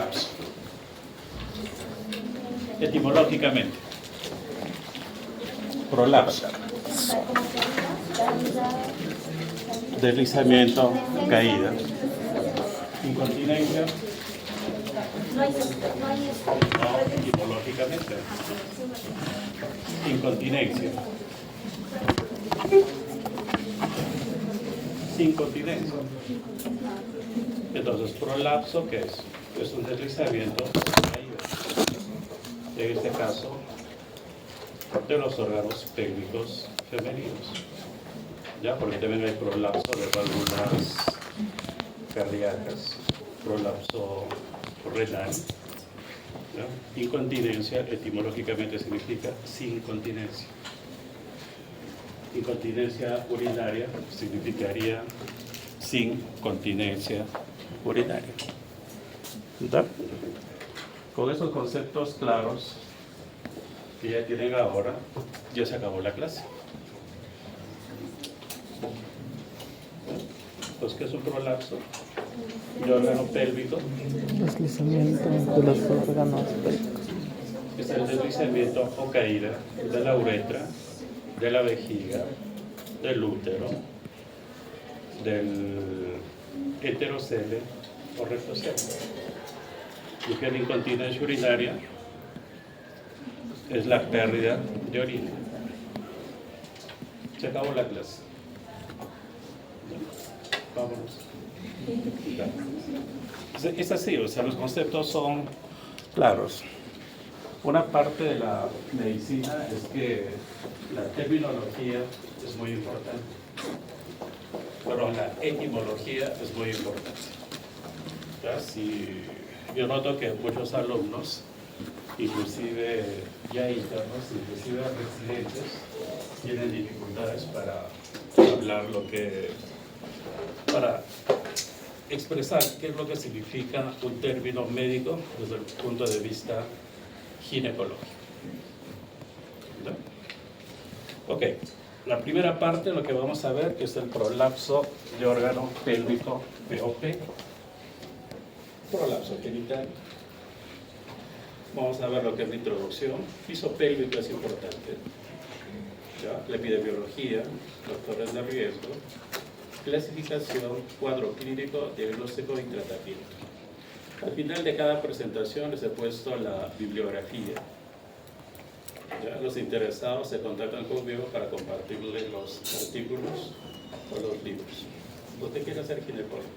prolapso. Etimológicamente, prolapso, deslizamiento, caída. Incontinencia, no, etimológicamente. Incontinencia. Incontinencia. Entonces, prolapso, ¿qué es? Es un deslizamiento, caída. En este caso, de los órganos pélvicos femeninos. Ya, porque también hay prolapso de válvulas cardíacas, prolapso renal. ¿Ya? Incontinencia etimológicamente significa sin continencia. Incontinencia urinaria significaría sin continencia urinaria. ¿Ya? Con esos conceptos claros que ya tienen ahora, ya se acabó la clase. Pues, ¿qué es un prolapso de órgano pélvico? Deslizamiento de los órganos pélvicos. Es el deslizamiento o caída de la uretra, de la vejiga, del útero, del heterocele o rectocele. Y que la incontinencia urinaria es la pérdida de orina. Se acabó la clase. Vámonos. Es así, o sea, los conceptos son claros. Una parte de la medicina es que la terminología es muy importante, pero la etimología es muy importante. ¿Ya? Si yo noto que muchos alumnos, inclusive ya internos, inclusive residentes, tienen dificultades para hablar para expresar qué es lo que significa un término médico desde el punto de vista ginecológico. ¿No? Ok, la primera parte lo que vamos a ver es el prolapso de órgano pélvico POP, prolapso genital. Vamos a ver lo que es la introducción. Piso pélvico es importante. ¿Ya? La epidemiología, factores de riesgo, clasificación, cuadro clínico, diagnóstico y tratamiento. Al final de cada presentación les he puesto la bibliografía. ¿Ya? Los interesados se contactan conmigo para compartirles los artículos o los libros. No te quieres ser ginecólogos.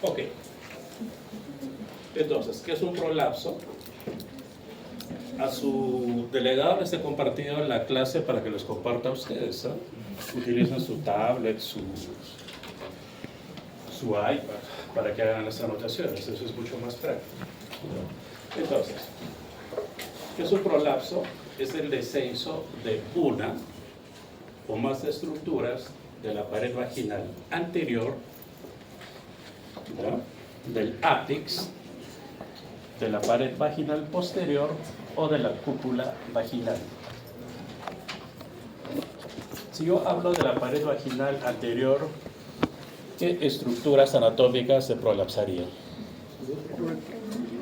Ok. Entonces, ¿qué es un prolapso? A su delegado les he compartido la clase para que les comparta a ustedes. ¿Eh? Utilizan su tablet, su iPad para que hagan las anotaciones. Eso es mucho más práctico. Entonces, ¿qué es un prolapso? Es el descenso de una o más estructuras de la pared vaginal anterior, ¿ya? Del ápex, de la pared vaginal posterior o de la cúpula vaginal. Si yo hablo de la pared vaginal anterior, ¿qué estructuras anatómicas se prolapsarían?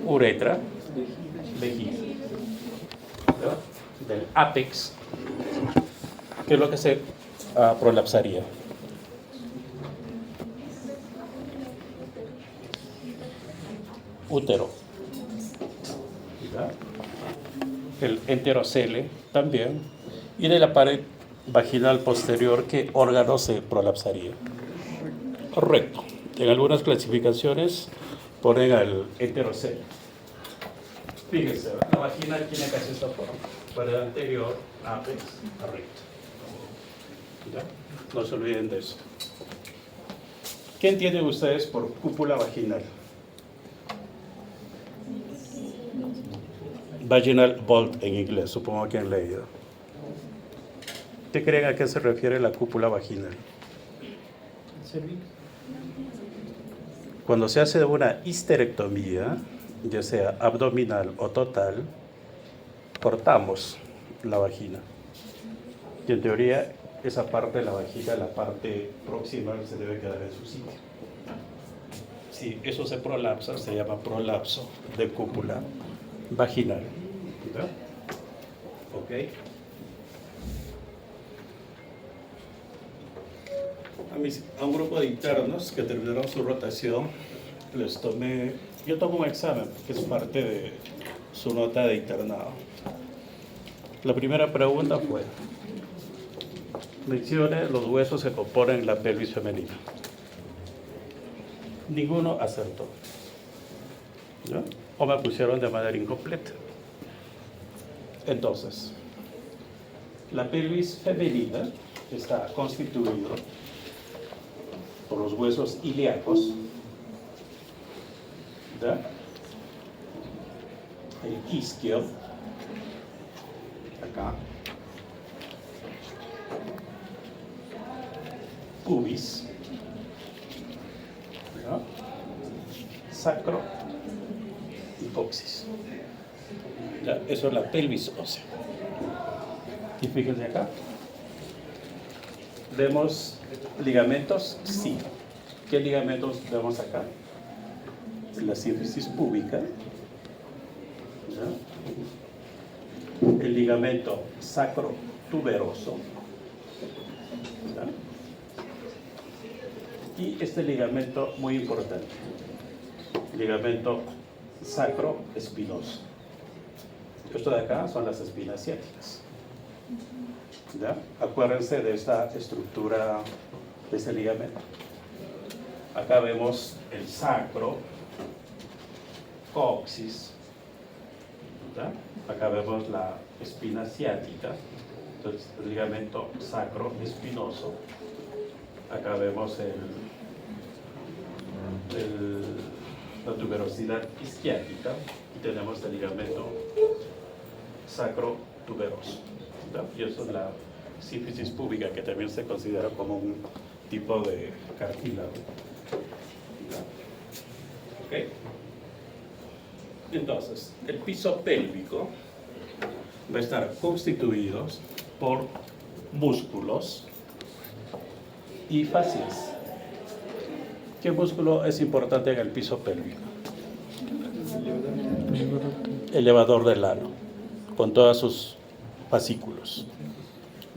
Uretra, vejiga. ¿No? Del ápex, ¿qué es lo que se prolapsaría? Útero. ¿Ya? El enterocele también. Y de la pared vaginal posterior, ¿qué órgano se prolapsaría? Recto. En algunas clasificaciones ponen al enterocele. Fíjense, la vagina tiene casi esta forma. Pared anterior, ápex, recto. ¿Ya? No se olviden de eso. ¿Qué entienden ustedes por cúpula vaginal? Vaginal vault en inglés, supongo que han leído. ¿Qué creen a qué se refiere la cúpula vaginal? Cuando se hace una histerectomía, ya sea abdominal o total, cortamos la vagina. Y en teoría, esa parte de la vagina, la parte proximal, se debe quedar en su sitio. Si eso se prolapsa, se llama prolapso de cúpula vaginal. ¿Ya? ¿Ok? A un grupo de internos que terminaron su rotación, les tomé, yo tomo un examen, que es parte de su nota de internado. La primera pregunta fue, mencione los huesos que componen la pelvis femenina. Ninguno acertó. ¿Ya? O me pusieron de manera incompleta. Entonces, la pelvis femenina está constituida por los huesos ilíacos, ¿ya? El isquio, acá, pubis, ¿ya? Sacro y coxis. ¿Ya? Eso es la pelvis ósea. Y fíjense acá. ¿Vemos ligamentos? Sí. ¿Qué ligamentos vemos acá? La sínfisis púbica. ¿Ya? El ligamento sacro-tuberoso. ¿Ya? Y este ligamento muy importante. Ligamento sacro-espinoso. Esto de acá son las espinas ciáticas. ¿Ya? Acuérdense de esta estructura de ese ligamento. Acá vemos el sacro, coxis. ¿Ya? Acá vemos la espina ciática. Entonces, el ligamento sacro-espinoso. Acá vemos la tuberosidad isquiática y tenemos el ligamento sacro-tuberoso. Y eso es la sínfisis púbica, que también se considera como un tipo de cartílago. ¿Okay? Entonces, el piso pélvico va a estar constituido por músculos y fascias. ¿Qué músculo es importante en el piso pélvico? Elevador del ano, con todos sus fascículos.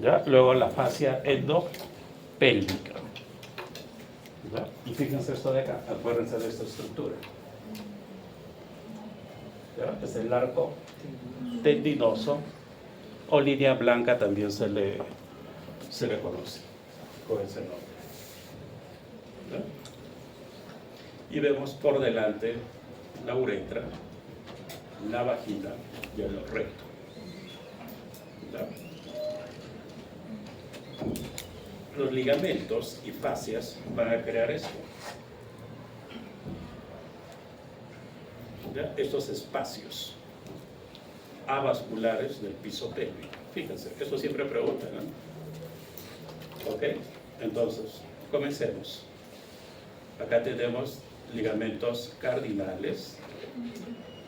¿Ya? Luego la fascia endopélvica. ¿Ya? Y fíjense esto de acá, acuérdense de esta estructura. ¿Ya? Es el arco tendinoso o línea blanca, también se le conoce con ese nombre. ¿Ya? Y vemos por delante la uretra, la vagina y el recto. ¿Ya? Los ligamentos y fascias van a crear esto. ¿Ya? Estos espacios avasculares del piso pélvico. Fíjense, eso siempre preguntan, ¿no? ¿Ok? Entonces, comencemos. Acá tenemos ligamentos cardinales.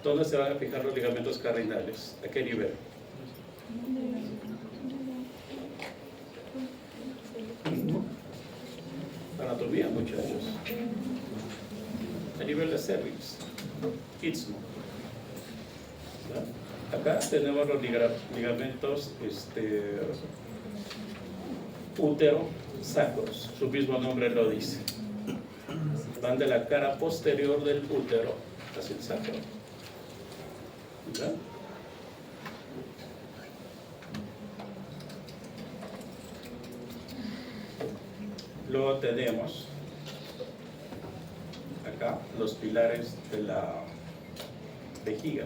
¿Dónde se van a fijar los ligamentos cardinales? ¿A qué nivel? Anatomía, muchachos. A nivel de cervix, istmo. ¿Ya? Acá tenemos los ligamentos útero sacros, su mismo nombre lo dice. Van de la cara posterior del útero hacia el sacro. ¿Ya? Luego tenemos acá los pilares de la vejiga.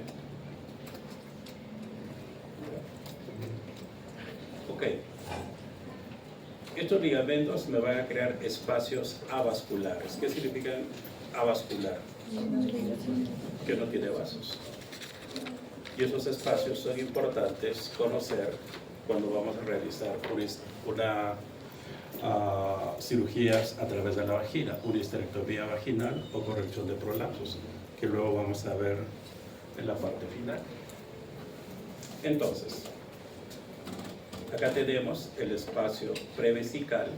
Ok. Estos ligamentos me van a crear espacios avasculares. ¿Qué significa avascular? Que no tiene vasos. Y esos espacios son importantes conocer cuando vamos a realizar cirugías a través de la vagina, una histerectomía vaginal o corrección de prolapsos, que luego vamos a ver en la parte final. Entonces, acá tenemos el espacio prevesical,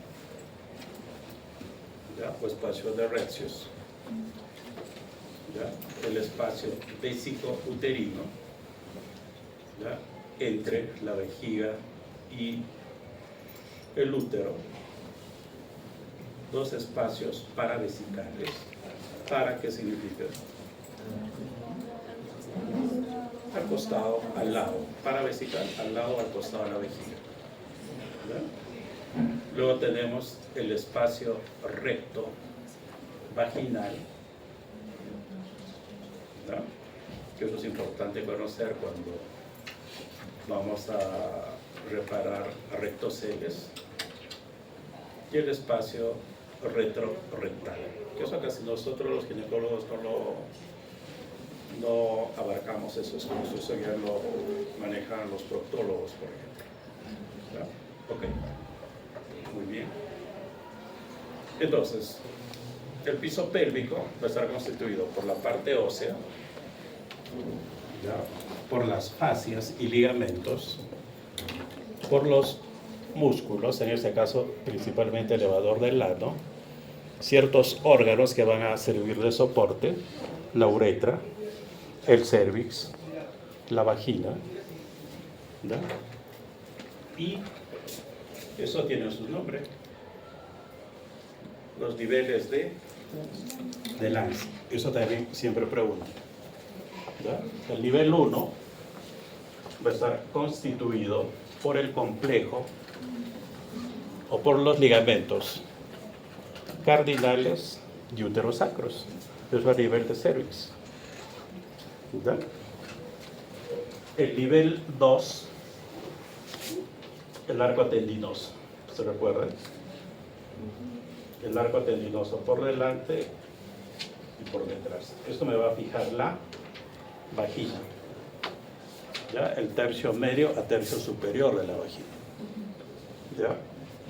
¿ya? O espacio de Retzius, espacio vésico-uterino, ¿ya?, entre la vejiga y el útero, dos espacios paravesicales. ¿Para qué significa? Al costado, al lado, paravesical, al lado, al costado de la vejiga. ¿Ya? Luego tenemos el espacio recto vaginal, ¿ya?, que eso es importante conocer cuando vamos a reparar rectoceles, y el espacio retrorrectal, que eso casi nosotros los ginecólogos no abarcamos eso, eso ya lo manejan los proctólogos, por ejemplo. ¿Ya? Ok, muy bien. Entonces, el piso pélvico va a estar constituido por la parte ósea, ¿ya?, por las fascias y ligamentos, por los músculos, en este caso principalmente elevador del ano, ciertos órganos que van a servir de soporte, la uretra, el cervix, la vagina, ¿ya?, y eso tiene su nombre, los niveles de lance. Eso también siempre pregunto, ¿ya? El nivel 1 va a estar constituido por el complejo o por los ligamentos cardinales y uterosacros. Eso a nivel de cervix. ¿Ya? El nivel 2, el arco tendinoso. ¿Se recuerdan? El arco tendinoso por delante y por detrás. Esto me va a fijar la vagina, ¿ya?, el tercio medio a tercio superior de la vagina, ¿ya?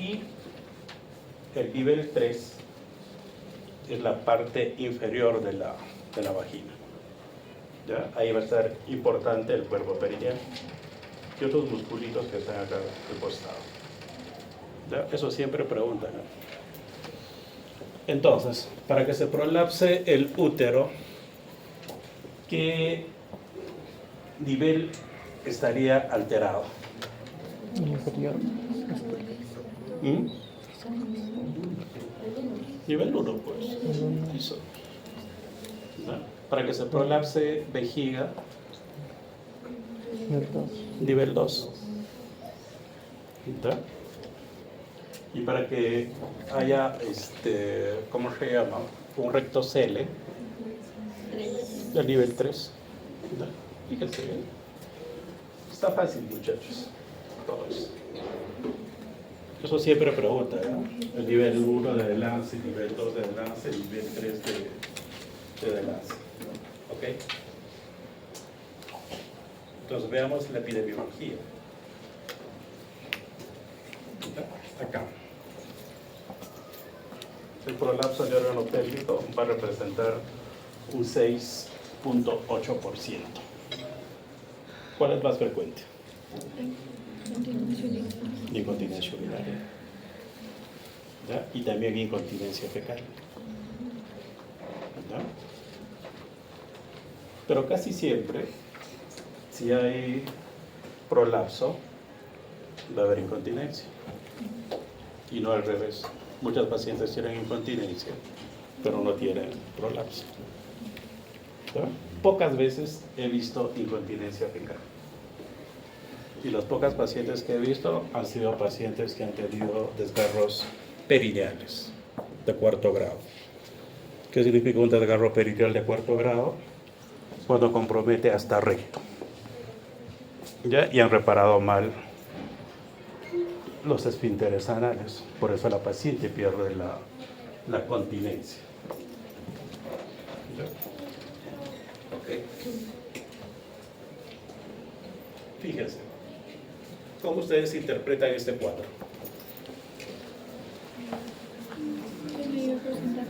Y el nivel 3 es la parte inferior de la vagina, ¿ya? Ahí va a estar importante el cuerpo perineal y otros musculitos que están acá al costado, ¿ya? Eso siempre preguntan, ¿no? Entonces, para que se prolapse el útero, ¿qué nivel estaría alterado? Inferior. ¿Mm? Nivel 1, pues. Eso. ¿No? Para que se prolapse vejiga, nivel 2. ¿Ya? Y para que haya, ¿cómo se llama?, un rectocele, del nivel 3. ¿Ya? Fíjense bien. Está fácil, muchachos. Todo eso. Eso siempre pregunta, ¿no? El nivel 1 de lance, el nivel 2 de lance, el nivel 3 de lance. ¿Ok? Entonces veamos la epidemiología. Acá. El prolapso de órgano pélvico va a representar un 6.8%. ¿Cuál es más frecuente? Incontinencia urinaria, ¿ya?, y también incontinencia fecal, ¿ya? Pero casi siempre, si hay prolapso, va a haber incontinencia, y no al revés. Muchas pacientes tienen incontinencia, pero no tienen prolapso, ¿ya? Pocas veces he visto incontinencia fecal. Y las pocas pacientes que he visto han sido pacientes que han tenido desgarros perineales de 4º grado. ¿Qué significa un desgarro perineal de 4º grado? Cuando compromete hasta recto, ¿ya? Y han reparado mal los esfínteres anales. Por eso la paciente pierde la continencia. ¿Ya? Ok. Fíjense. ¿Cómo ustedes interpretan este cuadro?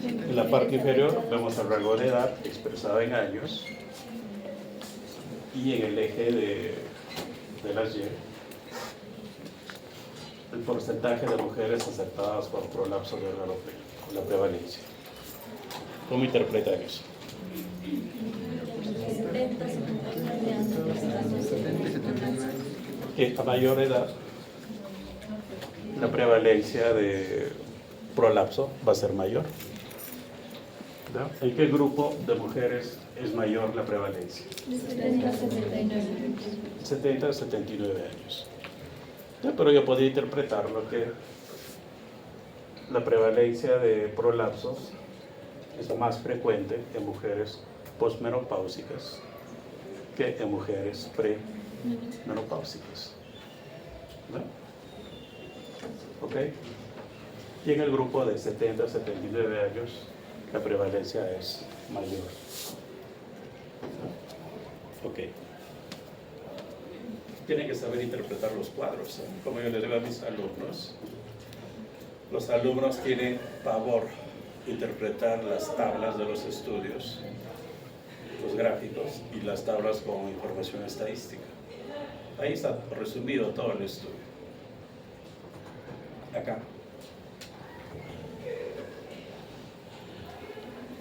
En la parte inferior vemos el rango de edad expresado en años, y en el eje de las Y, el porcentaje de mujeres afectadas por prolapso de órgano pélvico, la prevalencia. ¿Cómo interpretan eso? Que a mayor edad la prevalencia de prolapso va a ser mayor. ¿No? ¿En qué grupo de mujeres es mayor la prevalencia? De 70 a 79. 70 a 79 años. Ya, pero yo podría interpretarlo que la prevalencia de prolapsos es más frecuente en mujeres posmenopáusicas que en mujeres premenopáusicas. ¿No? ¿Ok? Y en el grupo de 70 a 79 años la prevalencia es mayor. ¿No? Ok. Tienen que saber interpretar los cuadros, ¿eh? Como yo les digo a mis alumnos. Los alumnos tienen pavor interpretar las tablas de los estudios, los gráficos y las tablas con información estadística. Ahí está resumido todo el estudio. Acá.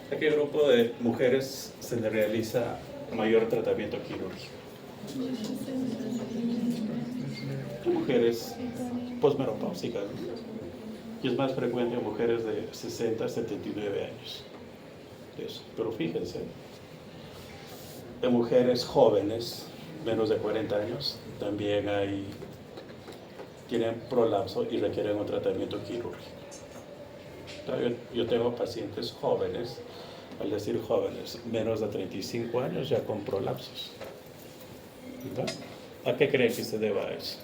¿A qué grupo de mujeres se le realiza mayor tratamiento quirúrgico? Mujeres posmenopáusicas, ¿no? Y es más frecuente en mujeres de 60 a 79 años. Eso. Pero fíjense, en mujeres jóvenes, menos de 40 años, también tienen prolapso y requieren un tratamiento quirúrgico. Yo tengo pacientes jóvenes, al decir jóvenes, menos de 35 años ya con prolapsos. ¿Verdad? ¿A qué creen que se deba eso?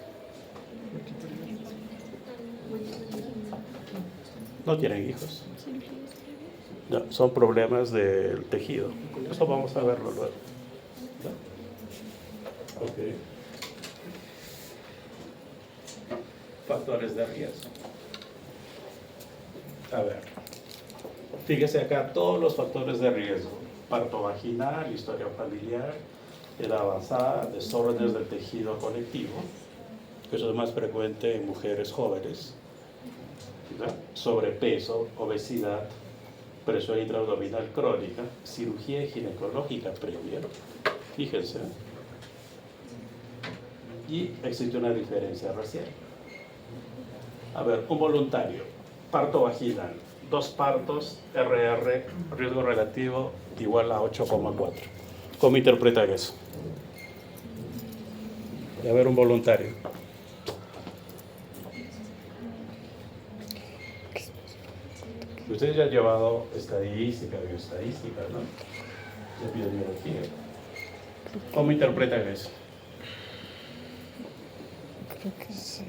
No tienen hijos. No, son problemas del tejido. Eso vamos a verlo luego. ¿No? Ok. Factores de riesgo. A ver. Fíjese acá todos los factores de riesgo. Parto vaginal, historia familiar, edad avanzada, desórdenes del tejido conectivo. Eso es más frecuente en mujeres jóvenes. ¿Verdad? Sobrepeso, obesidad, presión intraabdominal crónica, cirugía ginecológica previa. Fíjense. Y existe una diferencia racial. A ver, un voluntario, parto vaginal, 2 partos, RR, riesgo relativo igual a 8,4. ¿Cómo interpretan eso? Y a ver, un voluntario. Ustedes ya han llevado estadística, bioestadística, ¿no? De epidemiología. ¿Cómo interpretan eso? Creo que sí.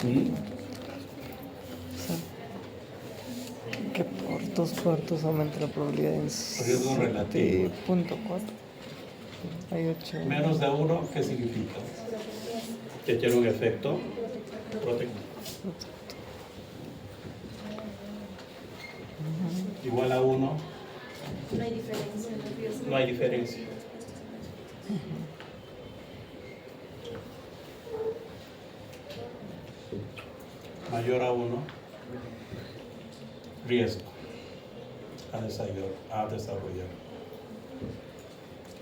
¿Mm? O sea, que por 2 partos aumenta la probabilidad en Riesgo relativo. 7.4. Hay 8. Menos de 1, ¿qué significa? Que tiene un efecto protector. Igual a 1, No hay diferencia en el riesgo. no hay diferencia. Mayor a 1, riesgo a desarrollar.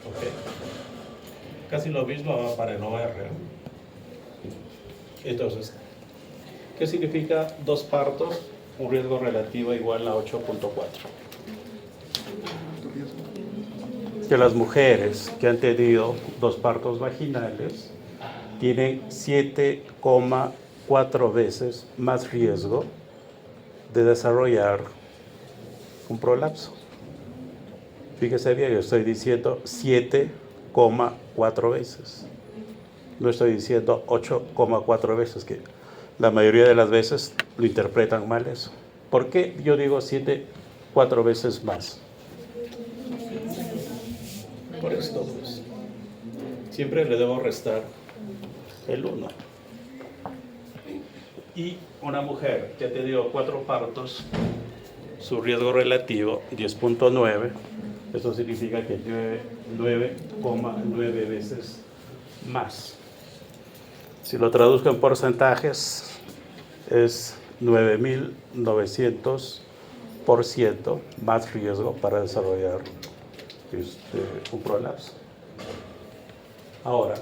Ok. Casi lo mismo va para el OR. Entonces, ¿qué significa 2 partos? Un riesgo relativo igual a 8.4. Que las mujeres que han tenido 2 partos vaginales tienen 7,4 veces más riesgo de desarrollar un prolapso. Fíjese bien, yo estoy diciendo 7,4 veces. No estoy diciendo 8,4 veces, que la mayoría de las veces lo interpretan mal eso. ¿Por qué yo digo 4 veces más? Por esto, pues. Siempre le debo restar el 1. Y una mujer que ha tenido 4 partos, su riesgo relativo 10.9, eso significa que tiene 9,9 veces más. Si lo traduzco en porcentajes, es 9.900% más riesgo para desarrollar un prolapso. Ahora,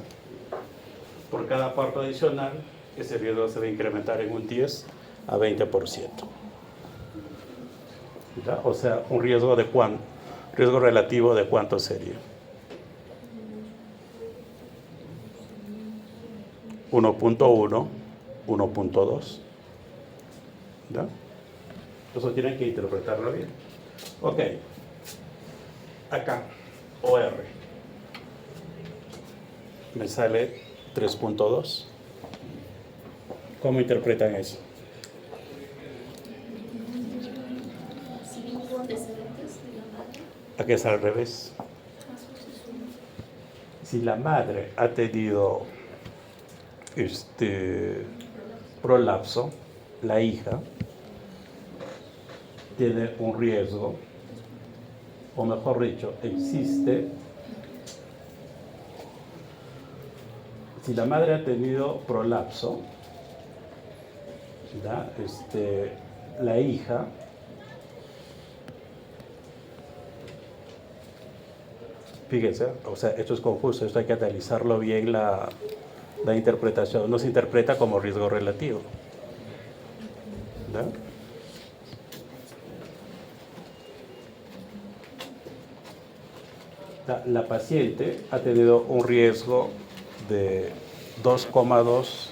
por cada parto adicional, ese riesgo se va a incrementar en un 10 a 20%. ¿Ya? O sea, un riesgo de riesgo relativo de cuánto sería. 1.1, 1.2. ¿Ya? Eso tienen que interpretarlo bien. Ok. Acá, OR. Me sale 3.2. ¿Cómo interpretan eso? Si hubo antecedentes de la madre, Aquí es al revés. Si la madre ha tenido prolapso, la hija tiene un riesgo, o mejor dicho, existe. Si la madre ha tenido prolapso, ¿ya? La hija fíjense, o sea, esto es confuso, esto hay que analizarlo bien la interpretación. No se interpreta como riesgo relativo. ¿Ya? La paciente ha tenido un riesgo de 2,2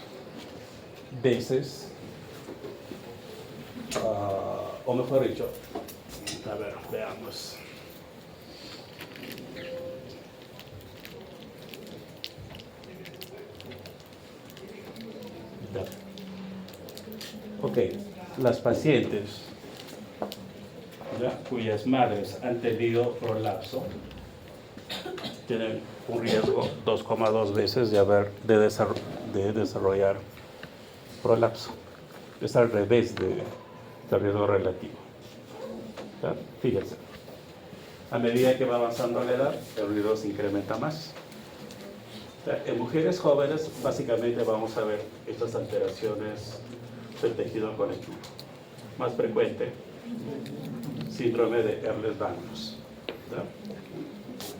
veces, o mejor dicho, a ver, veamos. Ya. Ok, las pacientes, ¿ya?, cuyas madres han tenido prolapso tienen un riesgo 2,2 veces de desarrollar prolapso. Es al revés del riesgo relativo. ¿Ya? Fíjense, a medida que va avanzando la edad, el riesgo se incrementa más. ¿Ya? En mujeres jóvenes, básicamente vamos a ver estas alteraciones del tejido conectivo. Más frecuente, síndrome de Ehlers-Danlos.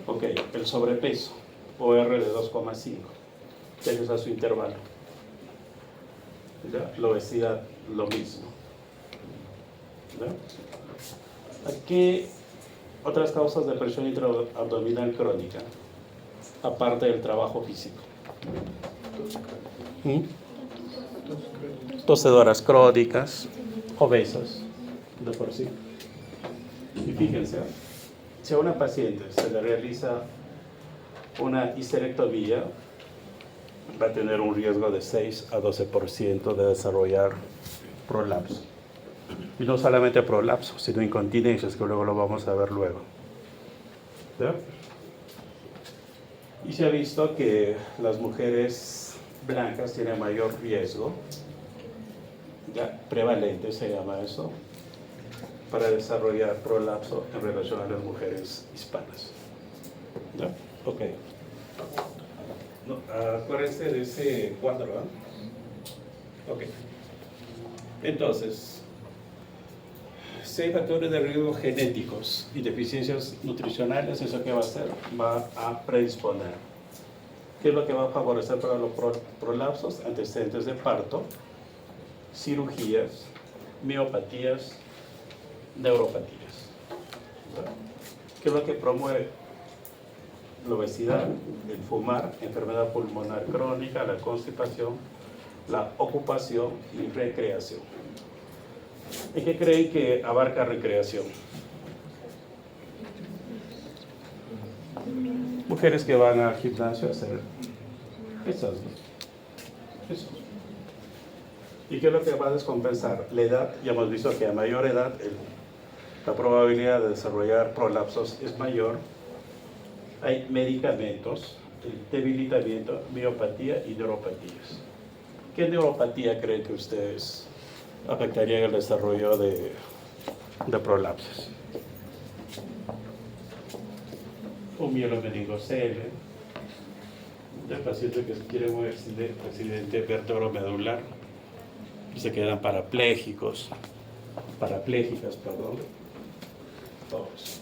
Ok, el sobrepeso, OR de 2,5, ese es su intervalo. ¿Ya? La obesidad, lo mismo. ¿Ya? Aquí, otras causas de presión intraabdominal crónica, aparte del trabajo físico. Tosedoras crónicas, obesas, de por sí. Y fíjense, si a una paciente se le realiza una histerectomía, va a tener un riesgo de 6 a 12% de desarrollar prolapso. Y no solamente prolapso, sino incontinencias, que luego lo vamos a ver luego. ¿Ya? Y se ha visto que las mujeres blancas tienen mayor riesgo, ya prevalente se llama eso, para desarrollar prolapso en relación a las mujeres hispanas. ¿Ya? Ok. No, acuérdense de ese cuadro, ¿eh? Ok. Entonces, si hay factores de riesgo genéticos y deficiencias nutricionales, ¿eso qué va a hacer? Va a predisponer. ¿Qué es lo que va a favorecer para los prolapsos? Antecedentes de parto, cirugías, miopatías, neuropatías. ¿Qué es lo que promueve? La obesidad, el fumar, enfermedad pulmonar crónica, la constipación, la ocupación y recreación. ¿Y qué creen que abarca recreación? Mujeres que van al gimnasio a hacer pesas, ¿no? Eso. ¿Y qué es lo que va a descompensar? La edad. Ya hemos visto que a mayor edad la probabilidad de desarrollar prolapsos es mayor. Hay medicamentos, debilitamiento, miopatía y neuropatías. ¿Qué neuropatía creen que ustedes afectaría el desarrollo de prolapsos? Un mielomeningocele, del paciente que tiene un accidente vertebromedular y se quedan parapléjicas, perdón, todos.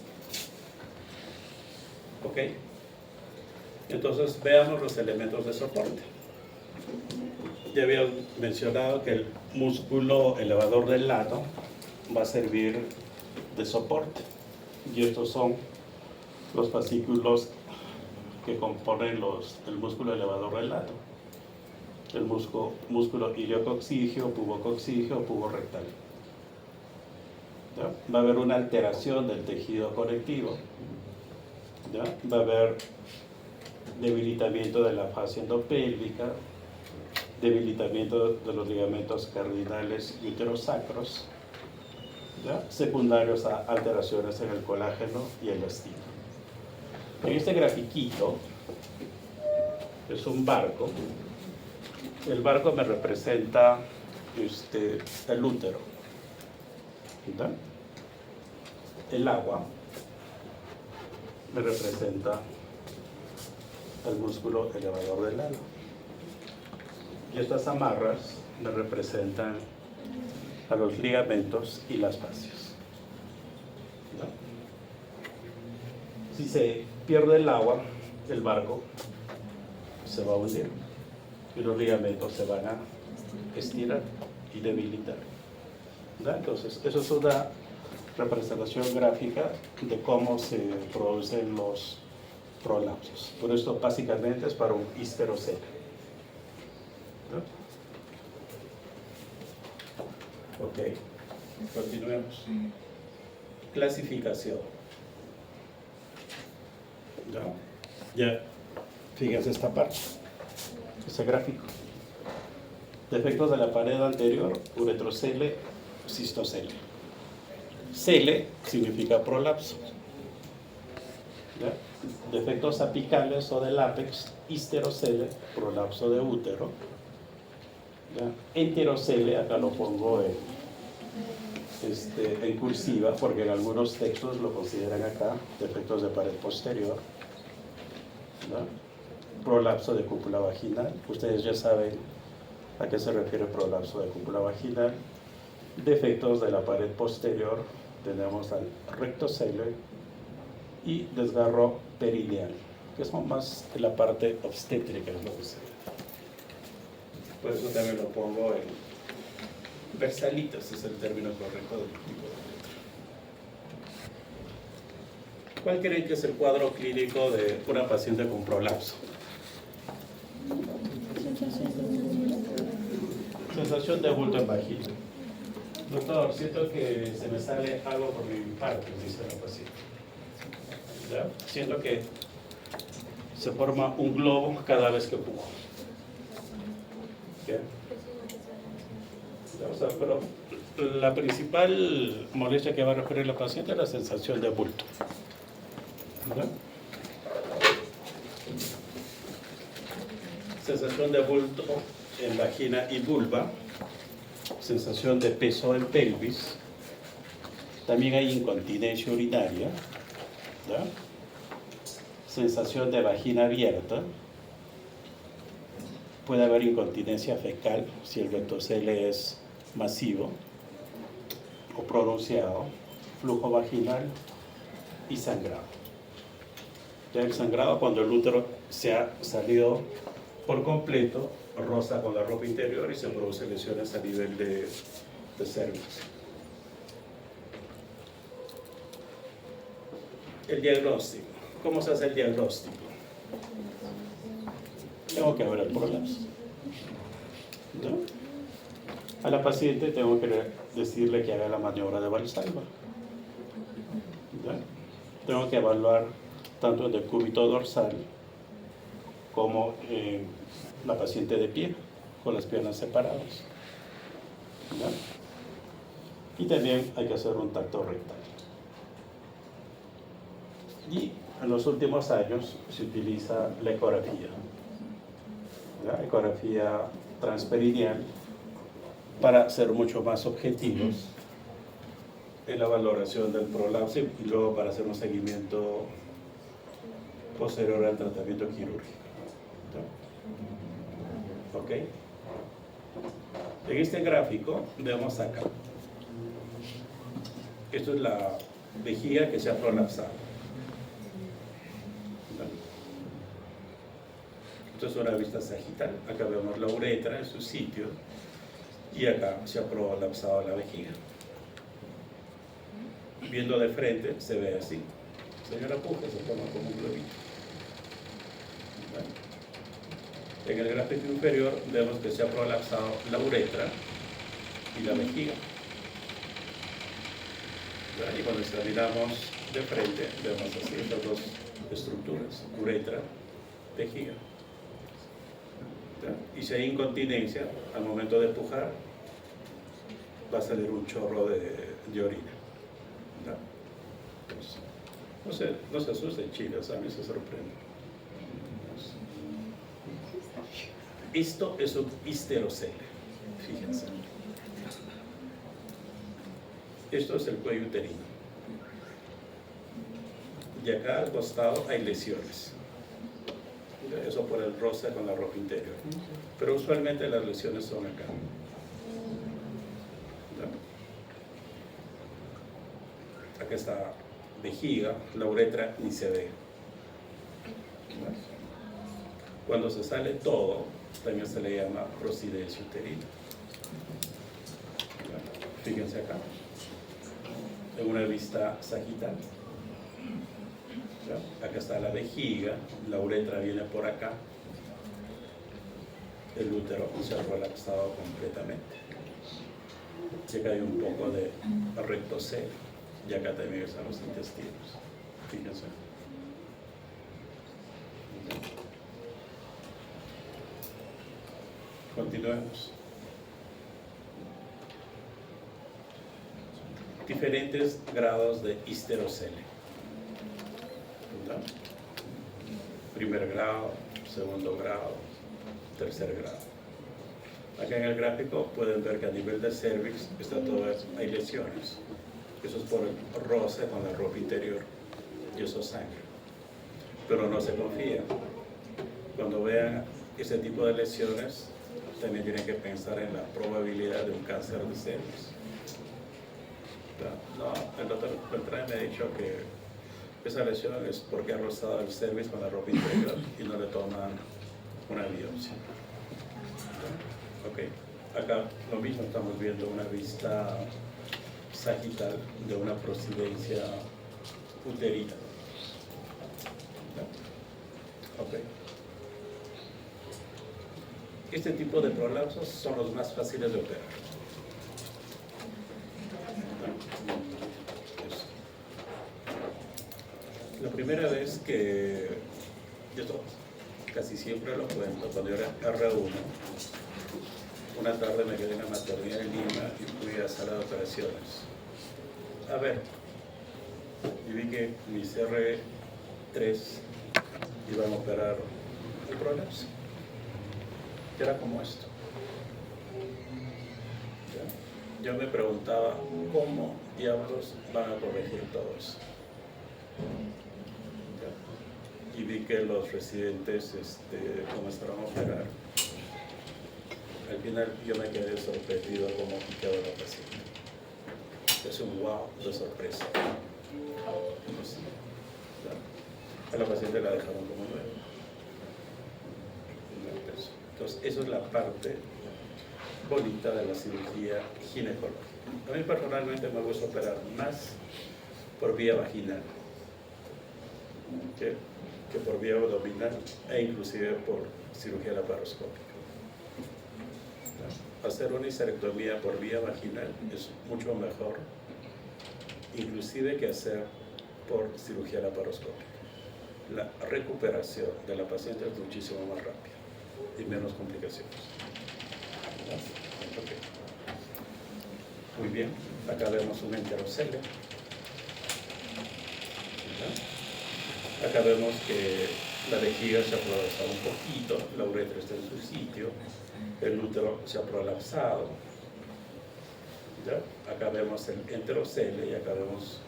¿Ok? Entonces veamos los elementos de soporte. Ya había mencionado que el músculo elevador del lado va a servir de soporte. Y estos son los fascículos que componen el músculo elevador del lado. El músculo iliococcígeo, pubococcígeo, pubo rectal. ¿Ya? Va a haber una alteración del tejido conectivo. ¿Ya? Va a haber debilitamiento de la fascia endopélvica, debilitamiento de los ligamentos cardinales y uterosacros, ¿ya? Secundarios a alteraciones en el colágeno y el elastino. En este grafiquito es un barco. El barco me representa el útero, ¿ya? El agua me representa el músculo elevador del ano. Y estas amarras me representan a los ligamentos y las fascias. ¿Ya? Si se pierde el agua, el barco se va a hundir y los ligamentos se van a estirar y debilitar. ¿Ya? Entonces, eso es una representación gráfica de cómo se producen los prolapsos. Por esto, básicamente, es para un histerocele. ¿No? Ok, continuemos. Clasificación. Ya, fíjense esta parte, este gráfico. Defectos de la pared anterior, uretrocele, cistocele. Cele significa prolapso. ¿Ya? Defectos apicales o del ápex, histerocele, prolapso de útero. ¿Ya? Enterocele, acá lo pongo en cursiva porque en algunos textos lo consideran acá, defectos de pared posterior. ¿Ya? Prolapso de cúpula vaginal, ustedes ya saben a qué se refiere prolapso de cúpula vaginal. Defectos de la pared posterior, tenemos al rectocele y desgarro perineal, que son más en la parte obstétrica, es lo que se ve. Por eso también lo pongo en versalitas, es el término correcto del tipo de letra. ¿Cuál creen que es el cuadro clínico de una paciente con prolapso? Sensación de bulto en vagina. Doctor, siento que se me sale algo por mi parte, dice la paciente. ¿Ya? Siento que se forma un globo cada vez que pujo. ¿Qué? O sea, pero la principal molestia que va a referir la paciente es la sensación de bulto. ¿Verdad? Sensación de bulto en vagina y vulva, sensación de peso en pelvis, también hay incontinencia urinaria, ¿verdad? Sensación de vagina abierta, puede haber incontinencia fecal si el rectocele es masivo o pronunciado, flujo vaginal y sangrado. Ya el sangrado, cuando el útero se ha salido por completo, roza con la ropa interior y se producen lesiones a nivel de cervix. El diagnóstico. ¿Cómo se hace el diagnóstico? Tengo que ver el prolapso. ¿No? A la paciente tengo que decirle que haga la maniobra de Valsalva. ¿No? Tengo que evaluar tanto el decúbito dorsal como la paciente de pie, con las piernas separadas. ¿No? Y también hay que hacer un tacto rectal. Y en los últimos años se utiliza la ecografía. La ecografía transperineal para ser mucho más objetivos en la valoración del prolapso y luego para hacer un seguimiento posterior al tratamiento quirúrgico. ¿No? ¿Ok? En este gráfico vemos acá. Esto es la vejiga que se ha prolapsado. Esto es una vista sagital. Acá vemos la uretra en su sitio y acá se ha prolapsado la vejiga. Viendo de frente se ve así. Señora Puja se toma como un globito. ¿Vale? En el gráfico inferior vemos que se ha prolapsado la uretra y la vejiga. ¿Vale? Y cuando examinamos de frente vemos así estas dos estructuras, uretra, vejiga. ¿Vale? Y si hay incontinencia, al momento de pujar va a salir un chorro de orina. ¿Vale? Entonces, no se asusten, chicas, a mí se sorprende. Esto es un histerocele, fíjense. Esto es el cuello uterino. Y acá al costado hay lesiones. Eso por el roce con la ropa interior. Pero usualmente las lesiones son acá. Acá está vejiga, la uretra ni se ve. Cuando se sale todo, también se le llama prosidencia uterina. Fíjense acá, en una vista sagital. Acá está la vejiga, la uretra viene por acá, el útero se ha relajado completamente. Y acá hay un poco de rectocele, y acá también están los intestinos. Fíjense. Continuemos. Diferentes grados de histerocele. Primer grado, segundo grado, tercer grado. Acá en el gráfico pueden ver que a nivel de cervix está todo eso, hay lesiones. Eso es por el roce con la ropa interior y eso es sangre. Pero no se confíen. Cuando vean ese tipo de lesiones, también tienen que pensar en la probabilidad de un cáncer de cervix. No, el doctor Beltrán me ha dicho que esa lesión es porque ha rozado el cervix con la ropa interior y no le toman una biopsia. Ok, acá lo mismo, estamos viendo una vista sagital de una prosidencia uterina. Ok. Este tipo de prolapsos son los más fáciles de operar. La primera vez que, yo casi siempre lo cuento, cuando yo era R1, una tarde me quedé en la maternidad en Lima y fui a sala de operaciones. A ver, y vi que mis R3 iban a operar el prolapso. Que era como esto. ¿Ya? Yo me preguntaba, ¿cómo diablos van a corregir todo eso? Y vi que los residentes comenzaron a operar. Al final yo me quedé sorprendido como quedó la paciente. Es un wow de sorpresa. A la paciente la dejaron como nueva. Entonces, eso es la parte bonita de la cirugía ginecológica. A mí personalmente me gusta operar más por vía vaginal que por vía abdominal e inclusive por cirugía laparoscópica. Hacer una histerectomía por vía vaginal es mucho mejor, inclusive que hacer por cirugía laparoscópica. La recuperación de la paciente es muchísimo más rápida y menos complicaciones. Okay. Muy bien, acá vemos un enterocele. Acá vemos que la vejiga se ha prolapsado un poquito, la uretra está en su sitio, el útero se ha prolapsado. ¿Ya? Acá vemos el enterocele y acá vemos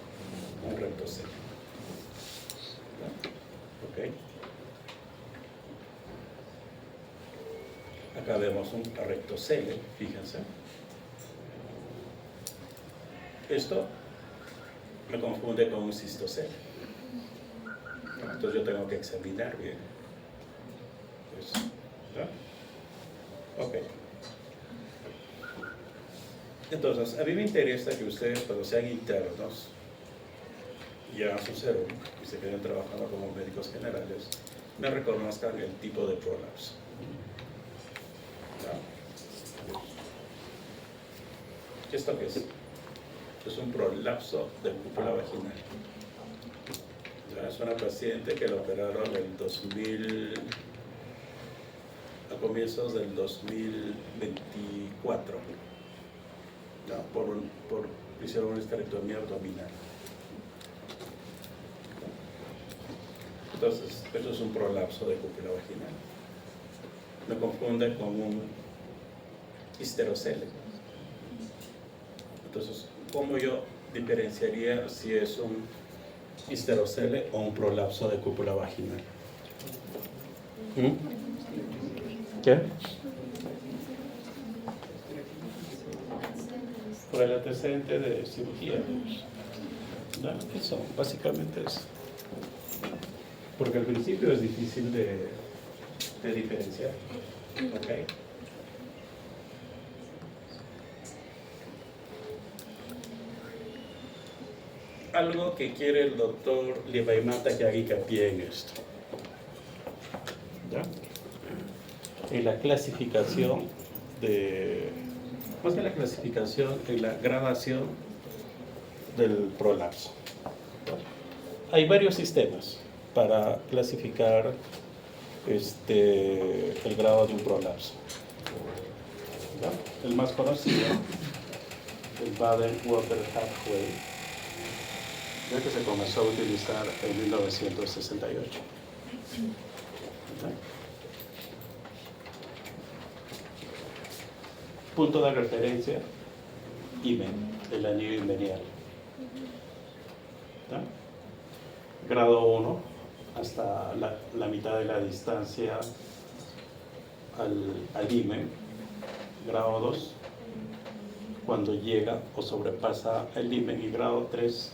un rectocele. ¿Ok? Acá vemos un rectocele, fíjense. Esto me confunde con un cistocele. Entonces yo tengo que examinar bien. Eso. ¿Ya? Ok. Entonces, a mí me interesa que ustedes, cuando sean internos, ya su serum y se queden trabajando como médicos generales, me reconozcan el tipo de prolapso. ¿Ya? ¿Esto qué es? Es un prolapso de cúpula vaginal. Ya, es una paciente que la operaron en el 2000, a comienzos del 2024. Ya, hicieron una esterectomía abdominal. Entonces, esto es un prolapso de cúpula vaginal. Me confunde con un histerocele. Entonces, ¿cómo yo diferenciaría si es un histerocele o un prolapso de cúpula vaginal? ¿Qué? Por el antecedente de cirugía. ¿No? Eso, básicamente eso. Porque al principio es difícil de diferenciar. ¿Ok? Algo que quiere el doctor Libaimata que haga hincapié en esto. ¿Ya? En la clasificación más que la clasificación, en la gradación del prolapso. Hay varios sistemas para clasificar el grado de un prolapso. ¿Ya? El más conocido, el Baden-Württemberg, ya que se comenzó a utilizar en 1968. ¿Ya? Punto de referencia, himen, el anillo himenial. ¿Ya? Grado 1, hasta la mitad de la distancia al himen. Grado 2, cuando llega o sobrepasa el himen. Y grado 3,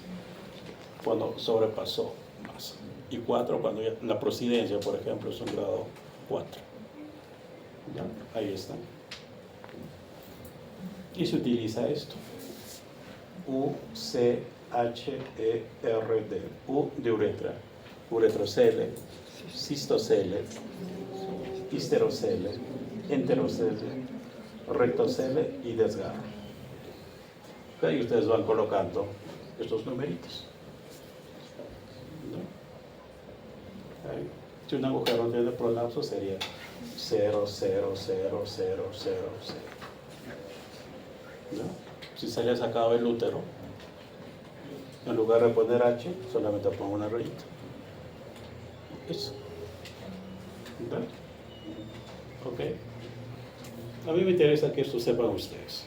cuando sobrepasó más. Y 4, cuando ya, la procedencia, por ejemplo, es un grado 4. ¿Ya? Ahí está. Y se utiliza esto. UCHERD. U de uretra. Uretrocele, cistocele, histerocele, enterocele, rectocele y desgarro. Y ustedes van colocando estos numeritos. ¿No? Si un agujero tiene prolapso sería 0, 0, 0, 0, 0, 0. ¿No? Si se le ha sacado el útero, en lugar de poner H, solamente pongo una rayita. Eso. ¿Verdad? ¿Ok? A mí me interesa que esto sepan ustedes.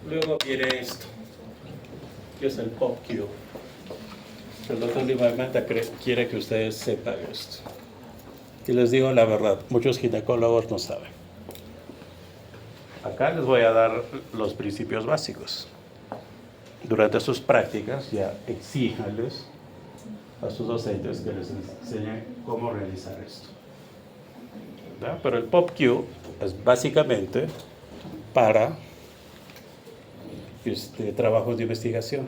Luego viene esto, que es el POPQ. El doctor Libaimata quiere que ustedes sepan esto. Y les digo la verdad, muchos ginecólogos no saben. Acá les voy a dar los principios básicos. Durante sus prácticas ya exíjanles a sus docentes que les enseñen cómo realizar esto. ¿Verdad? Pero el POPQ es básicamente para trabajos de investigación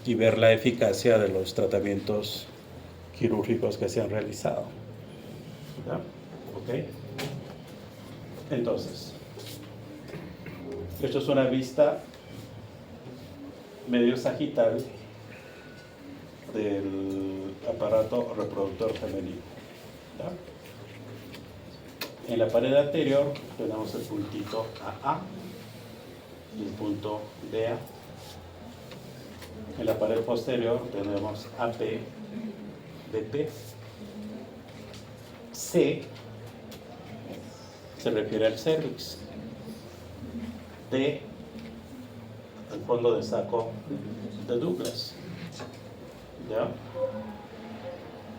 y ver la eficacia de los tratamientos quirúrgicos que se han realizado. ¿Verdad? ¿Ok? Entonces, esto es una vista medio sagital del aparato reproductor femenino. ¿Ya? En la pared anterior tenemos el puntito AA y el punto BA. En la pared posterior tenemos AP, BP. C se refiere al cervix. D, al fondo de saco de Douglas. ¿Ya?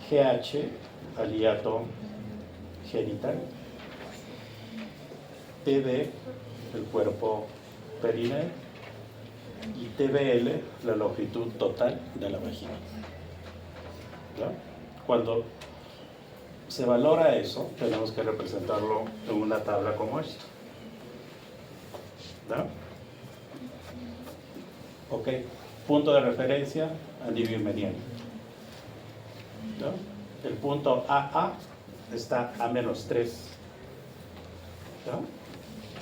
GH, al hiato genital. TD, el cuerpo perineo. y TBL, la longitud total de la vagina. ¿Ya? Cuando se valora eso, tenemos que representarlo en una tabla como esta. ¿Ya? Ok, punto de referencia, anillo meridiano. ¿Ya? El punto AA está a -3. ¿Ya?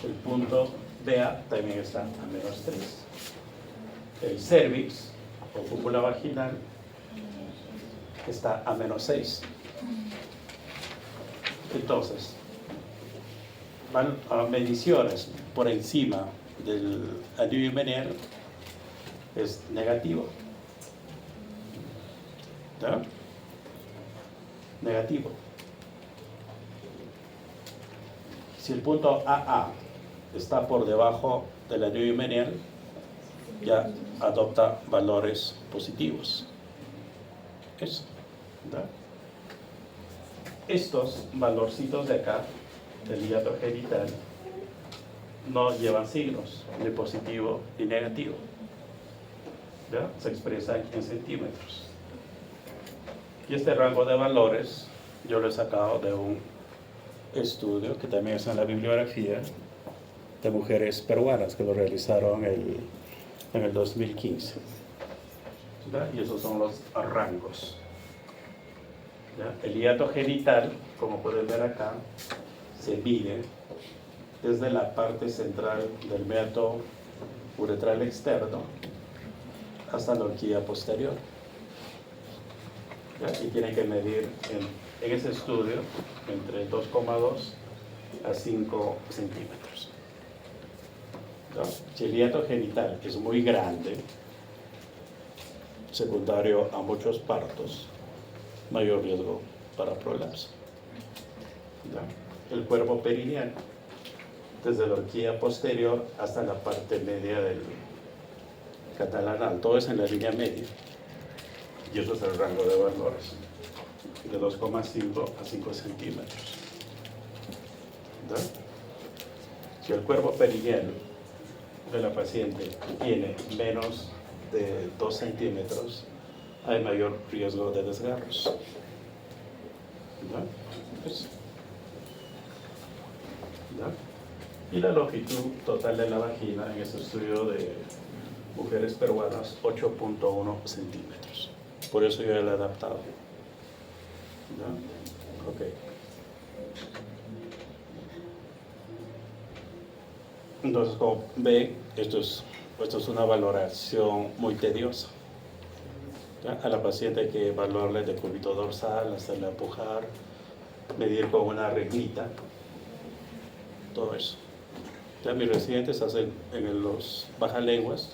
El punto BA también está a -3. El cervix o cúpula vaginal está a -6. Entonces, van a mediciones por encima del anillo menial es negativo. ¿Ya? Negativo. Si el punto AA está por debajo del anillo menial, ya adopta valores positivos. Eso. ¿Ya? Estos valorcitos de acá, del hiato genital, no llevan signos, ni positivo ni negativo. ¿Ya? Se expresan en centímetros. Y este rango de valores yo lo he sacado de un estudio que también está en la bibliografía de mujeres peruanas que lo realizaron en el 2015. ¿Ya? Y esos son los rangos. ¿Ya? El hiato genital, como pueden ver acá, se mide desde la parte central del meato uretral externo hasta la horquilla posterior. ¿Ya? Y tiene que medir en ese estudio entre 2,2 a 5 centímetros. ¿Ya? Si el hiato genital es muy grande, secundario a muchos partos, mayor riesgo para prolapso. ¿Ya? El cuerpo perineal, desde la horquilla posterior hasta la parte media del canal anal, todo es en la línea media. Y eso es el rango de valores, de 2,5 a 5 centímetros. ¿Ya? Si el cuerpo perineal de la paciente tiene menos de 2 centímetros, hay mayor riesgo de desgarros. ¿Ya? Eso. ¿Ya? Y la longitud total de la vagina en este estudio de mujeres peruanas, 8,1 centímetros. Por eso yo lo he adaptado. ¿Ya? Ok. Entonces, como ven, esto es una valoración muy tediosa. ¿Ya? A la paciente hay que evaluarle de cúbito dorsal, hacerle empujar, medir con una reglita, todo eso. Ya mis residentes hacen en los bajalenguas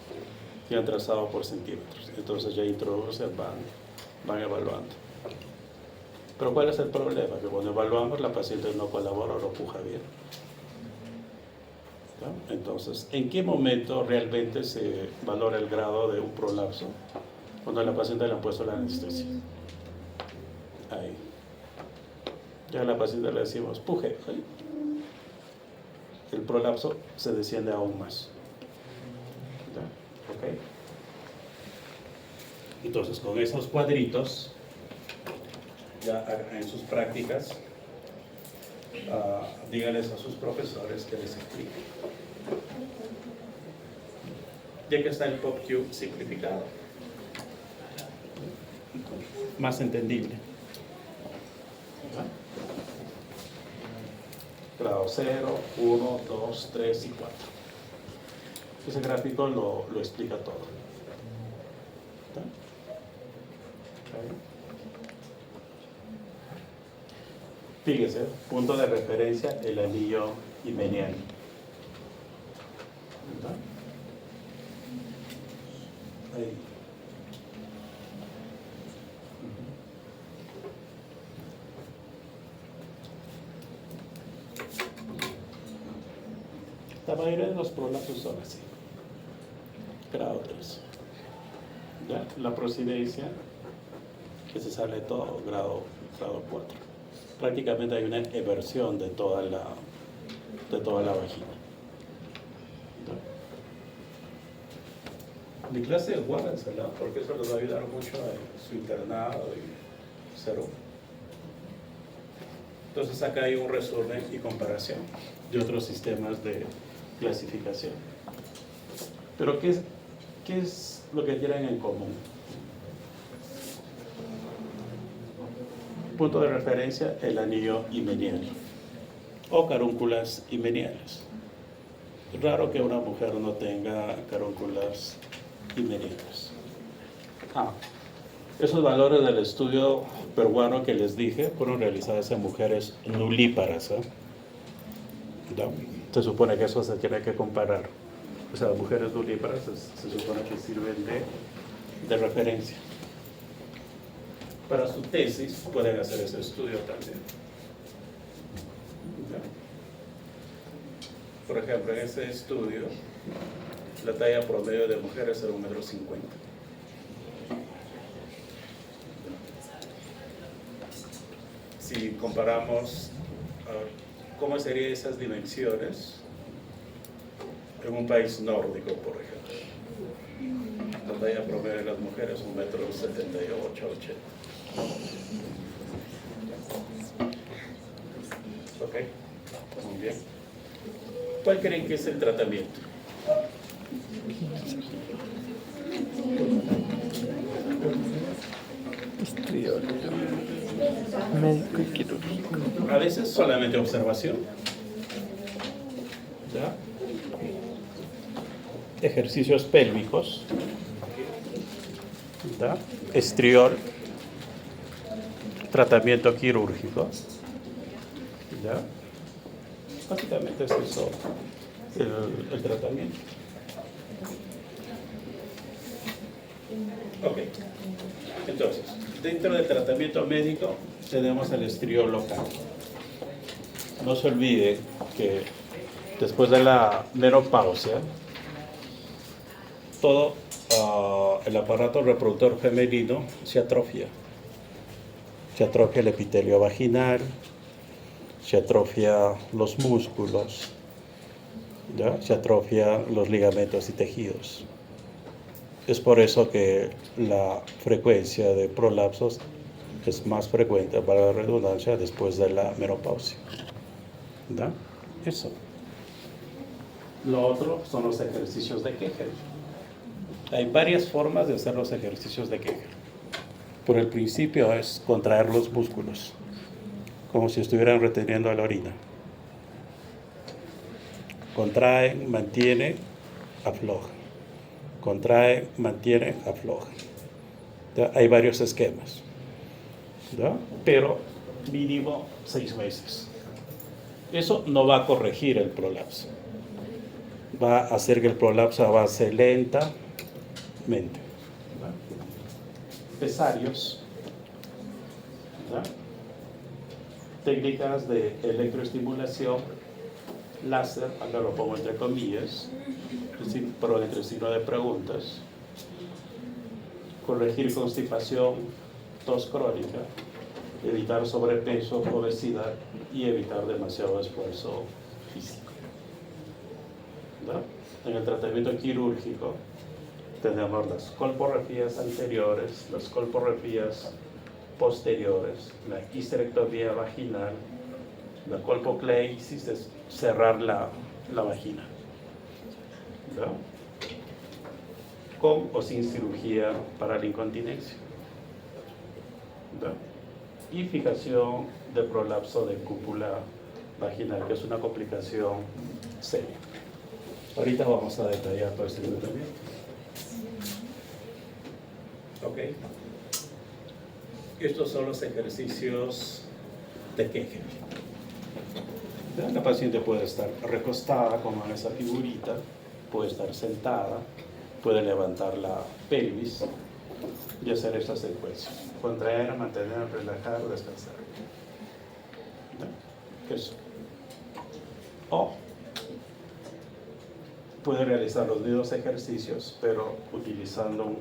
y han trazado por centímetros. Entonces ya introducen, van evaluando. Pero ¿cuál es el problema? Que cuando evaluamos la paciente no colabora o no puja bien. ¿Ya? Entonces, ¿en qué momento realmente se valora el grado de un prolapso? Cuando a la paciente le han puesto la anestesia. Ahí. Ya a la paciente le decimos, puje. Ahí. El prolapso se desciende aún más. ¿Ya? ¿Ok? Entonces, con esos cuadritos, ya en sus prácticas, díganles a sus profesores que les expliquen. Ya que está el POPQ simplificado, más entendible. Grado 0, 1, 2, 3 y 4. Ese gráfico lo explica todo. ¿Está? Fíjese, punto de referencia, el anillo himeniano. ¿Está? Ahí. La mayoría de los prolapsos son así. Grado 3. ¿Ya? La prosidencia, que se sale todo, grado 4. Prácticamente hay una eversión de toda la vagina. Mi clase es guárdensela, porque eso les va a ayudar mucho en su internado y cero. Entonces acá hay un resumen y comparación de otros sistemas de clasificación. Pero ¿qué es lo que tienen en común? Punto de referencia, el anillo himenial o carúnculas himeniales. Raro que una mujer no tenga carúnculas himeniales. Esos valores del estudio peruano que les dije fueron realizados en mujeres nulíparas. ¿Ya? Se supone que eso se tiene que comparar. O sea, las mujeres nulíparas se supone que sirven de referencia. Para su tesis pueden hacer ese estudio también. ¿Ya? Por ejemplo, en ese estudio, la talla promedio de mujeres era 1,50 m. Si comparamos cómo serían esas dimensiones en un país nórdico, por ejemplo. La talla promedio de las mujeres es 1,78 m, 80 m. ¿Ok? Muy bien. ¿Cuál creen que es el tratamiento? Estriol. Médico y quirúrgico. A veces solamente observación. ¿Ya? Ejercicios pélvicos. ¿Ya? Estriol. Tratamiento quirúrgico. ¿Ya? Básicamente es eso el tratamiento. Ok. Entonces, dentro del tratamiento médico tenemos el estriol local. No se olvide que después de la menopausia, todo el aparato reproductor femenino se atrofia. Se atrofia el epitelio vaginal, se atrofia los músculos, ¿ya? Se atrofia los ligamentos y tejidos. Es por eso que la frecuencia de prolapsos es más frecuente, para la redundancia, después de la menopausia. ¿Ya? Eso. Lo otro son los ejercicios de Kegel. Hay varias formas de hacer los ejercicios de Kegel. Por el principio es contraer los músculos, como si estuvieran reteniendo la orina. Contrae, mantiene, afloja. Contrae, mantiene, afloja. ¿Ya? Hay varios esquemas, ¿ya? Pero mínimo 6 meses. Eso no va a corregir el prolapso. Va a hacer que el prolapso avance lentamente. ¿Ya? Pesarios. ¿Ya? Técnicas de electroestimulación, láser, acá lo pongo entre comillas, pero entre signo de preguntas. Corregir constipación, tos crónica, evitar sobrepeso, obesidad y evitar demasiado esfuerzo físico. ¿No? En el tratamiento quirúrgico tenemos las colporrefías anteriores, las colporrefías posteriores, la histerectomía vaginal, la colpocleisis es cerrar la vagina, ¿no? Con o sin cirugía para la incontinencia, ¿no? Y fijación de prolapso de cúpula vaginal, que es una complicación seria. Ahorita vamos a detallar todo este tratamiento. Ok. Estos son los ejercicios de Kegel. La paciente puede estar recostada como en esa figurita, puede estar sentada, puede levantar la pelvis y hacer estas secuencias. Contraer, mantener, relajar, descansar. ¿No? Eso. O puede realizar los mismos ejercicios, pero utilizando un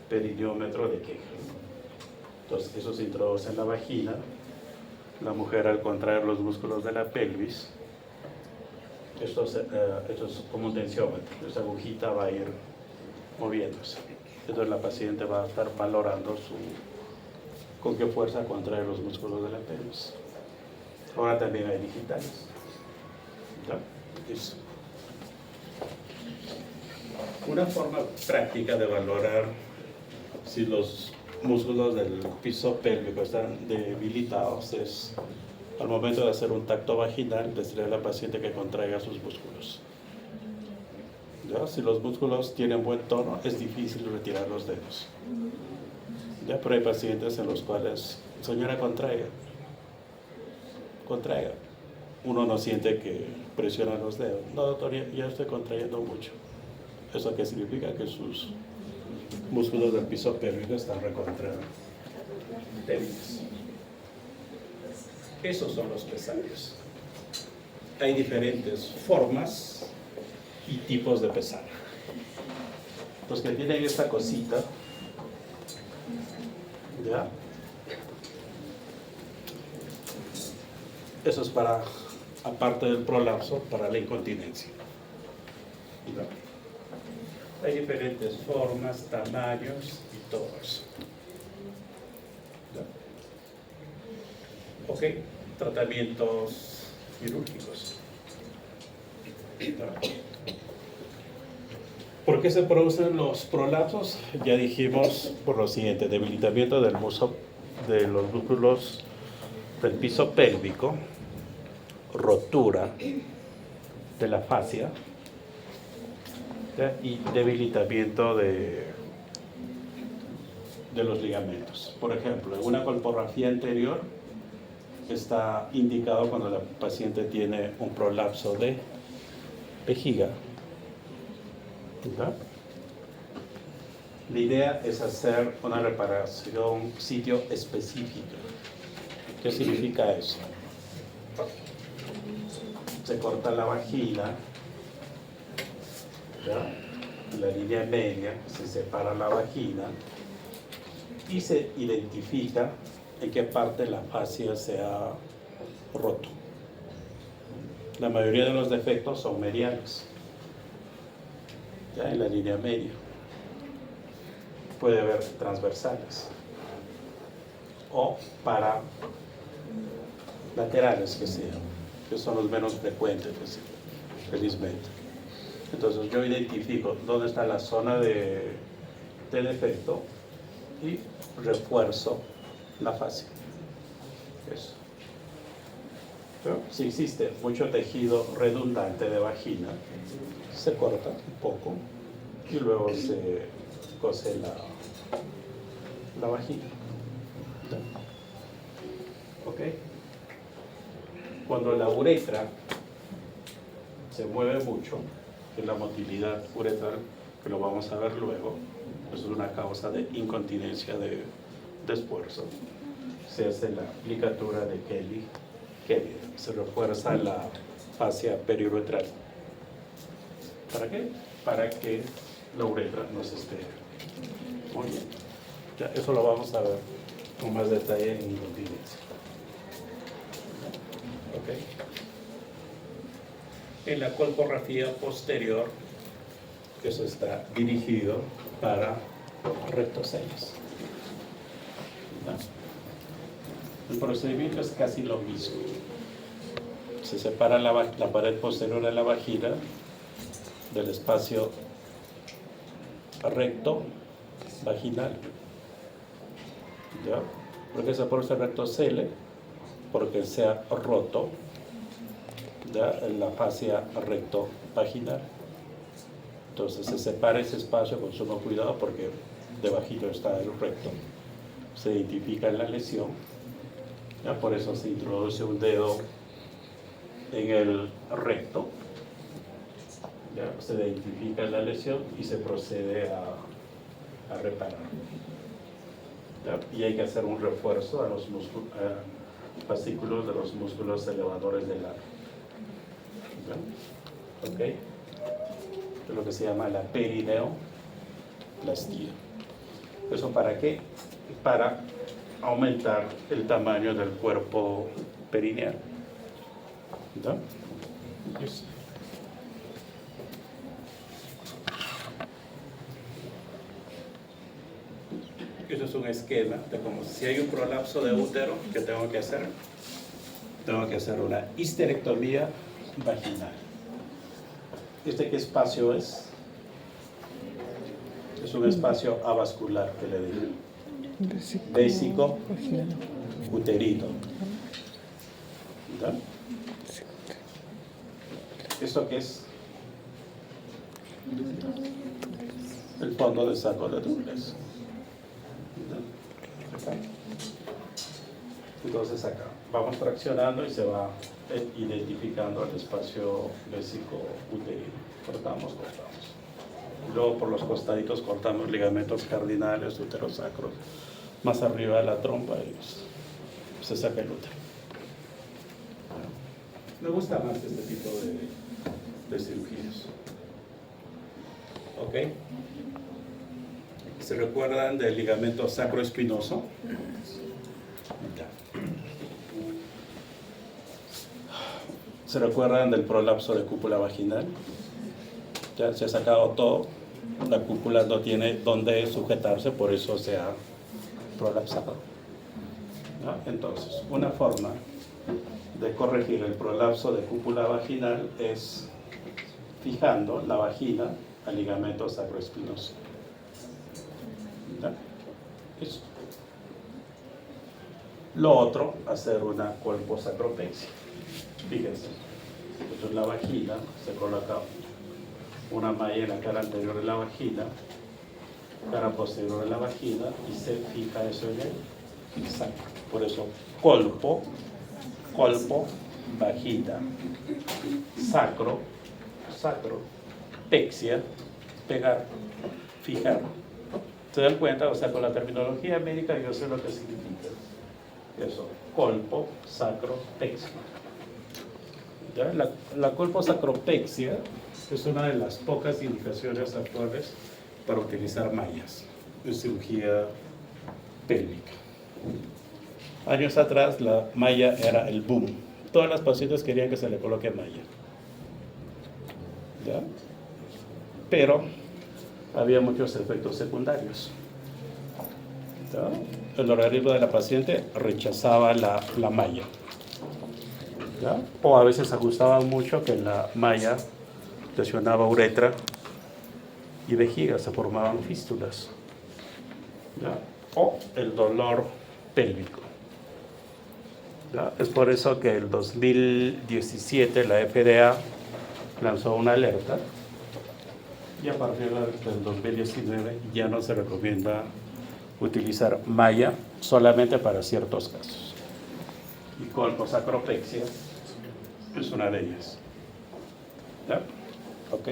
perineómetro de Kegel. Entonces, eso se introduce en la vagina. La mujer, al contraer los músculos de la pelvis, esto es como un tensiómetro. Esa agujita va a ir moviéndose. Entonces la paciente va a estar valorando con qué fuerza contrae los músculos de la pelvis. Ahora también hay digitales. ¿Ya? Eso. Una forma práctica de valorar si los músculos del piso pélvico están debilitados es al momento de hacer un tacto vaginal, decirle a la paciente que contraiga sus músculos. ¿Ya? Si los músculos tienen buen tono, es difícil retirar los dedos. ¿Ya? Pero hay pacientes en los cuales, señora, contraiga. Uno no siente que presiona los dedos. No, doctor, ya estoy contrayendo mucho. ¿Eso qué significa? Que sus músculos del piso pélvico están recontra débiles. Esos son los pesarios. Hay diferentes formas y tipos de pesar. Los que tienen esta cosita, ¿ya? Eso es para, aparte del prolapso, para la incontinencia. ¿Ya? Hay diferentes formas, tamaños y todo eso. ¿Ya? Ok, tratamientos quirúrgicos. ¿Ya? ¿Por qué se producen los prolapsos? Ya dijimos por lo siguiente: debilitamiento de los músculos del piso pélvico, rotura de la fascia, ¿ya? Y debilitamiento de los ligamentos. Por ejemplo, en una colporrafía anterior está indicado cuando la paciente tiene un prolapso de vejiga. ¿Ya? La idea es hacer una reparación sitio específica. ¿Qué significa eso? Se corta la vagina, ¿ya? La línea media, se separa la vagina y se identifica en qué parte la fascia se ha roto. La mayoría de los defectos son mediales, ya en la línea media. Puede haber transversales o para laterales que son los menos frecuentes, felizmente. Entonces yo identifico dónde está la zona de defecto y refuerzo la fascia. Eso. Pero si existe mucho tejido redundante de vagina, se corta un poco y luego se cose la vagina. ¿Ok? Cuando la uretra se mueve mucho, que es la motilidad uretral, que lo vamos a ver luego, es una causa de incontinencia de esfuerzo. Se hace la aplicatura de Kelly, se refuerza la fascia periuretral. ¿Para qué? Para que la uretra no se esté moviendo. Ya, eso lo vamos a ver con más detalle en incontinencia. ¿Ok? En la colporrafía posterior, eso está dirigido para rectoceles. El procedimiento es casi lo mismo. Se separa la pared posterior de la vagina del espacio recto vaginal. ¿Ya? ¿Por qué se produce rectocele? Porque se ha roto, ¿ya?, la fascia recto vaginal. Entonces se separa ese espacio con sumo cuidado porque debajo está el recto. Se identifica la lesión, ¿ya? Por eso se introduce un dedo en el recto, ¿ya? Se identifica la lesión y se procede a reparar, ¿ya? Y hay que hacer un refuerzo a los fascículos de los músculos elevadores del ano, ¿ya? ¿Ok? Es lo que se llama la perineoplastía. ¿Eso para qué? Para aumentar el tamaño del cuerpo perineal. ¿Ya? Eso es un esquema de como si hay un prolapso de útero, ¿qué tengo que hacer? Tengo que hacer una histerectomía vaginal. ¿Qué espacio es? Es un espacio avascular que le digo. Vésico vaginal. uterino. ¿Ya? ¿Esto qué es? El fondo del saco de Douglas. Entonces acá vamos fraccionando y se va identificando el espacio vésico uterino. Cortamos. Luego por los costaditos cortamos ligamentos cardinales, uterosacros. Más arriba de la trompa y se saca el útero. Me gusta más este tipo de cirugías. ¿Ok? ¿Se recuerdan del ligamento sacroespinoso? Ya. ¿Se recuerdan del prolapso de cúpula vaginal? Ya se ha sacado todo. La cúpula no tiene dónde sujetarse, por eso se ha prolapsado. ¿No? Entonces, una forma de corregir el prolapso de cúpula vaginal es fijando la vagina al ligamento sacroespinoso. ¿Ya? Eso. Lo otro, hacer una colposacropexia. Fíjense, entonces la vagina, se coloca una malla en la cara anterior de la vagina, cara posterior de la vagina, y se fija eso en el sacro. Por eso, colpo, vagina, sacro, pexia, pegar, fijar. ¿Se dan cuenta? O sea, con la terminología médica yo sé lo que significa. Eso, colpo, sacro, pexia. ¿Ya? La colposacropexia es una de las pocas indicaciones actuales para utilizar mallas en cirugía pélvica. Años atrás la malla era el boom. Todas las pacientes querían que se le coloque malla. ¿Ya? Pero había muchos efectos secundarios. ¿Ya? El organismo de la paciente rechazaba la malla. ¿Ya? O a veces ajustaban mucho que la malla lesionaba uretra y vejiga, se formaban fístulas. ¿Ya? O el dolor pélvico. ¿Ya? Es por eso que el 2017 la FDA lanzó una alerta y a partir del 2019 ya no se recomienda utilizar malla solamente para ciertos casos. Y colposacropexia es una de ellas. ¿Ya? ¿Ok?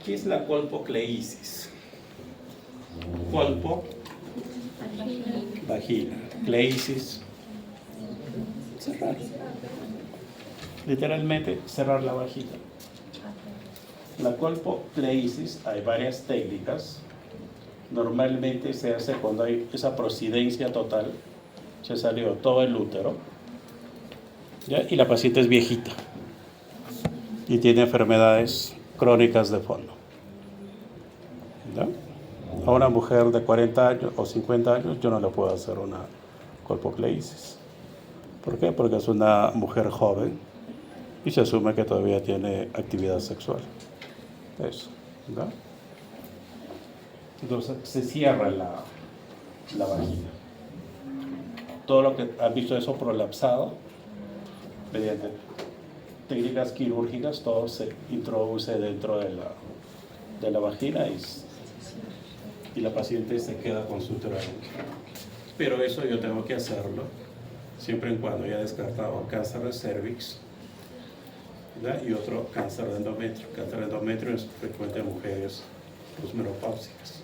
¿Qué es la colpocleisis? Colpo, vagina, cleisis, cerrar. Literalmente cerrar la vagina. La colpocleisis, hay varias técnicas. Normalmente se hace cuando hay esa prosidencia total, se salió todo el útero, ¿ya? Y la paciente es viejita y tiene enfermedades crónicas de fondo. ¿Ya? A una mujer de 40 años o 50 años yo no le puedo hacer una colpocleisis. ¿Por qué? Porque es una mujer joven y se asume que todavía tiene actividad sexual. Eso, ¿ya? Entonces se cierra la vagina. Todo lo que han visto eso prolapsado, mediante técnicas quirúrgicas, todo se introduce dentro de la vagina y la paciente se queda con su útero adentro. Pero eso yo tengo que hacerlo siempre y cuando haya descartado cáncer de cervix, ¿verdad? Y otro cáncer de endometrio. Cáncer de endometrio es frecuente en mujeres posmenopáusicas.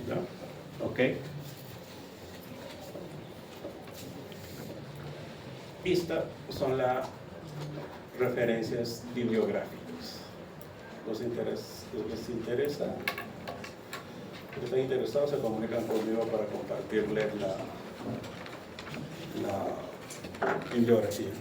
¿verdad? ¿Ok? Estas son las referencias bibliográficas. ¿Les interesa? Si están interesados, se comunican conmigo para compartirles la bibliografía.